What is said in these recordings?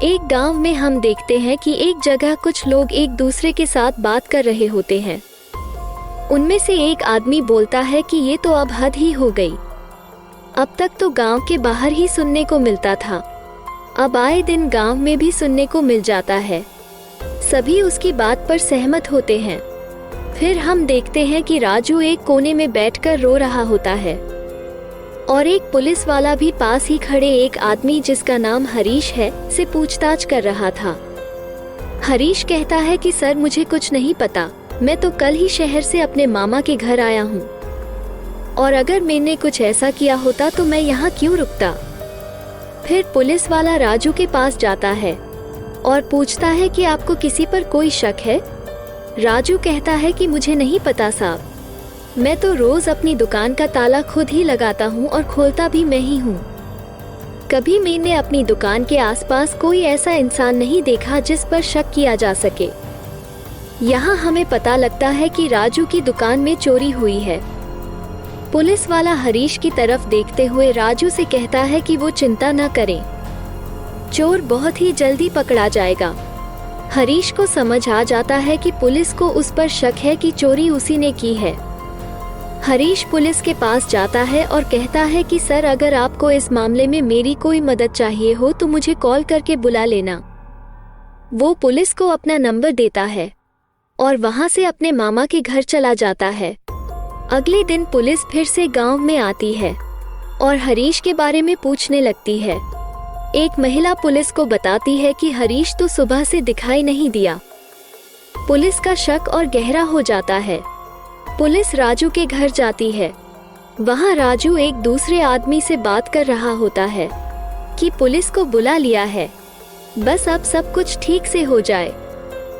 एक गांव में हम देखते हैं कि एक जगह कुछ लोग एक दूसरे के साथ बात कर रहे होते हैं। उनमें से एक आदमी बोलता है कि ये तो अब हद ही हो गई। अब तक तो गांव के बाहर ही सुनने को मिलता था, अब आए दिन गांव में भी सुनने को मिल जाता है। सभी उसकी बात पर सहमत होते हैं। फिर हम देखते हैं कि राजू एक कोने में बैठकर रो रहा होता है और एक पुलिस वाला भी पास ही खड़े एक आदमी जिसका नाम हरीश है से पूछताछ कर रहा था। हरीश कहता है कि सर मुझे कुछ नहीं पता, मैं तो कल ही शहर से अपने मामा के घर आया हूँ और अगर मैंने कुछ ऐसा किया होता तो मैं यहाँ क्यों रुकता। फिर पुलिस वाला राजू के पास जाता है और पूछता है कि आपको किसी पर कोई शक है। राजू कहता है कि मुझे नहीं पता साहब, मैं तो रोज अपनी दुकान का ताला खुद ही लगाता हूँ और खोलता भी मैं ही हूँ। कभी मैंने अपनी दुकान के आसपास कोई ऐसा इंसान नहीं देखा जिस पर शक किया जा सके। यहाँ हमें पता लगता है कि राजू की दुकान में चोरी हुई है। पुलिस वाला हरीश की तरफ देखते हुए राजू से कहता है कि वो चिंता न करें, चोर बहुत ही जल्दी पकड़ा जाएगा। हरीश को समझ आ जाता है कि पुलिस को उस पर शक है कि चोरी उसी ने की है। हरीश पुलिस के पास जाता है और कहता है कि सर अगर आपको इस मामले में मेरी कोई मदद चाहिए हो तो मुझे कॉल करके बुला लेना। वो पुलिस को अपना नंबर देता है और वहां से अपने मामा के घर चला जाता है। अगले दिन पुलिस फिर से गांव में आती है और हरीश के बारे में पूछने लगती है। एक महिला पुलिस को बताती है कि हरीश तो सुबह से दिखाई नहीं दिया। पुलिस का शक और गहरा हो जाता है। पुलिस राजू के घर जाती है। वहां राजू एक दूसरे आदमी से बात कर रहा होता है कि पुलिस को बुला लिया है, बस अब सब कुछ ठीक से हो जाए।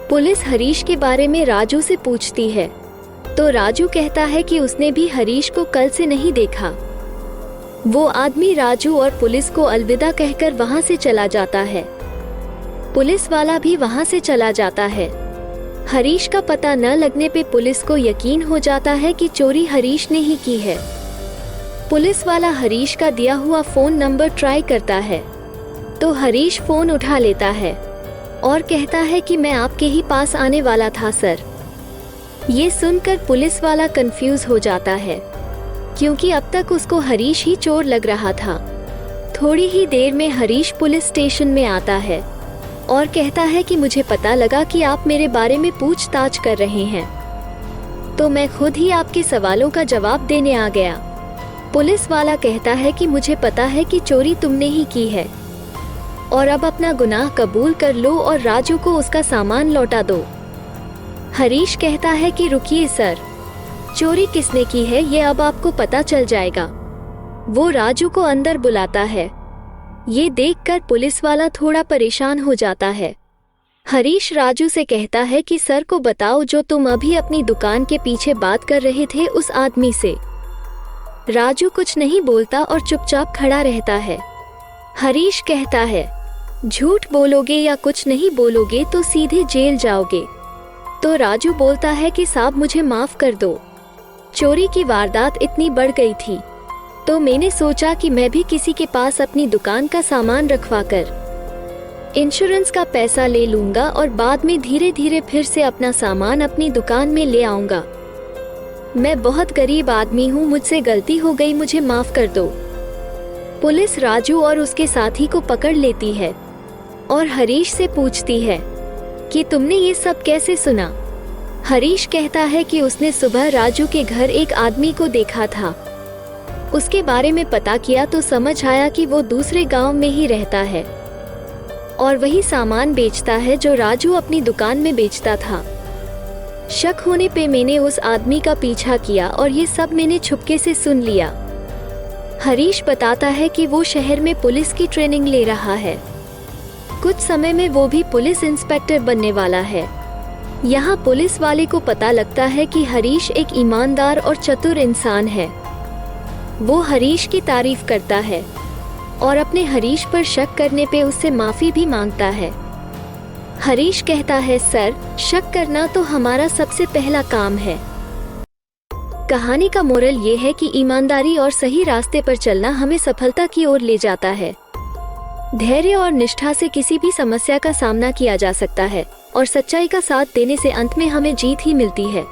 पुलिस हरीश के बारे में राजू से पूछती है तो राजू कहता है कि उसने भी हरीश को कल से नहीं देखा। वो आदमी राजू और पुलिस को अलविदा कहकर वहां से चला जाता है। पुलिस वाला भी वहां से चला जाता है। हरीश का पता न लगने पे पुलिस को यकीन हो जाता है कि चोरी हरीश ने ही की है। पुलिस वाला हरीश का दिया हुआ फोन नंबर ट्राई करता है तो हरीश फोन उठा लेता है और कहता है कि मैं आपके ही पास आने वाला था सर। ये सुनकर पुलिस वाला कंफ्यूज हो जाता है क्योंकि अब तक उसको हरीश ही चोर लग रहा था। थोड़ी ही देर में हरीश पुलिस स्टेशन में आता है और कहता है कि मुझे पता लगा कि आप मेरे बारे में पूछताछ कर रहे हैं, तो मैं खुद ही आपके सवालों का जवाब देने आ गया। पुलिस वाला कहता है कि मुझे पता है कि चोरी तुमने ही की है और अब अपना गुनाह कबूल कर लो और राजू को उसका सामान लौटा दो। हरीश कहता है कि रुकिए सर, चोरी किसने की है ये अब आपको पता चल जाएगा। वो राजू को अंदर बुलाता है। ये देखकर पुलिस वाला थोड़ा परेशान हो जाता है। हरीश राजू से कहता है कि सर को बताओ जो तुम अभी अपनी दुकान के पीछे बात कर रहे थे उस आदमी से। राजू कुछ नहीं बोलता और चुपचाप खड़ा रहता है। हरीश कहता है झूठ बोलोगे या कुछ नहीं बोलोगे तो सीधे जेल जाओगे। तो राजू बोलता है कि साहब मुझे माफ कर दो, चोरी की वारदात इतनी बढ़ गई थी तो मैंने सोचा कि मैं भी किसी के पास अपनी दुकान का सामान रखवा कर इंश्योरेंस का पैसा ले लूंगा और बाद में धीरे धीरे फिर से अपना सामान अपनी दुकान में ले आऊंगा। मैं बहुत गरीब आदमी हूँ, मुझसे गलती हो गई, मुझे माफ कर दो। पुलिस राजू और उसके साथी को पकड़ लेती है और हरीश से पूछती है कि तुमने ये सब कैसे सुना। हरीश कहता है कि उसने सुबह राजू के घर एक आदमी को देखा था। उसके बारे में पता किया तो समझ आया कि वो दूसरे गांव में ही रहता है और वही सामान बेचता है जो राजू अपनी दुकान में बेचता था। शक होने पे मैंने उस आदमी का पीछा किया और ये सब मैंने छुपके से सुन लिया। हरीश बताता है कि वो शहर में पुलिस की ट्रेनिंग ले रहा है। कुछ समय में वो भी पुलिस इंस्पेक्टर बनने वाला है। यहाँ पुलिस वाले को पता लगता है कि हरीश एक ईमानदार और चतुर इंसान है। वो हरीश की तारीफ करता है और अपने हरीश पर शक करने पे उससे माफी भी मांगता है। हरीश कहता है सर, शक करना तो हमारा सबसे पहला काम है। कहानी का मोरल ये है कि ईमानदारी और सही रास्ते पर चलना हमें सफलता की ओर ले जाता है। धैर्य और निष्ठा से किसी भी समस्या का सामना किया जा सकता है और सच्चाई का साथ देने से अंत में हमें जीत ही मिलती है।